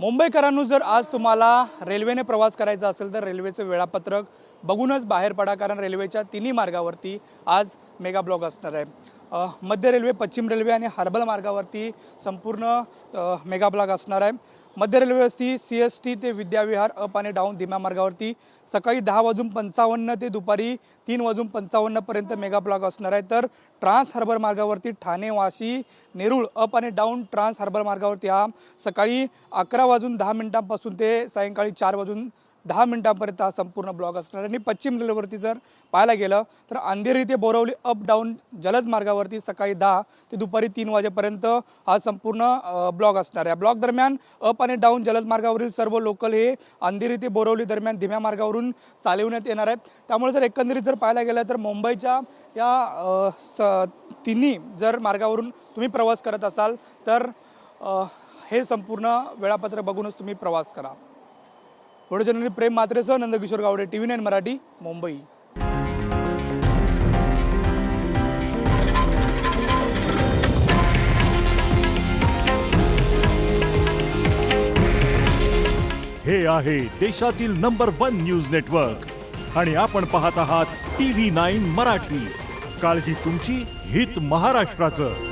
मुंबईकरांनो, जर आज तुम्हाला रेल्वेने प्रवास करायचा असेल तर रेल्वेचं वेळापत्रक बघूनच बाहेर पडा, कारण रेल्वेच्या तिन्ही मार्गावरती आज मेगा ब्लॉक असणार आहे। मध्य रेल्वे, पश्चिम रेल्वे आणि हार्बर मार्गावरती संपूर्ण मेगा ब्लॉक असणार आहे। मध्य रेल्वेवरती CST ते विद्याविहार अप आणि डाऊन धीम्या मार्गावरती सकाळी 10:55 ते दुपारी 3:55 पर्यंत मेगा ब्लॉक असणार आहे। तर ट्रान्स हार्बर मार्गावरती ठाणे, वाशी, नेरूळ अप आणि डाऊन ट्रान्स हार्बर मार्गावरती हा सकाळी 11:10 पासून ते सायंकाळी 4:10 हा संपूर्ण ब्लॉक असणार आहे। आणि पश्चिम रेल्वेवरती जर पाहायला गेलं तर अंधेरी ते बोरवली अप डाऊन जलद मार्गावरती सकाळी 10 ते दुपारी 3 वाजेपर्यंत हा संपूर्ण ब्लॉक असणार आहे। ब्लॉक दरम्यान अप आणि डाऊन जलद मार्गावरील सर्व लोकल हे अंधेरी ते बोरवली दरम्यान धीम्या मार्गावरून चालवण्यात येणार आहेत। त्यामुळे जर एकंदरीत जर पाहायला गेलं तर मुंबईच्या या तिन्ही जर मार्गावरून तुम्ही प्रवास करत असाल तर हे संपूर्ण वेळापत्रक बघूनच तुम्ही प्रवास करा। व्हिडिओ जर्नलिस्ट प्रेम म्हात्रेसह नंदकिशोर गावडे, TV9 मराठी, मुंबई। हे आहे देशातील नंबर 1 न्यूज नेटवर्क आणि आपण पाहत आहात TV9 मराठी। काळजी तुमची, हित महाराष्ट्राचं।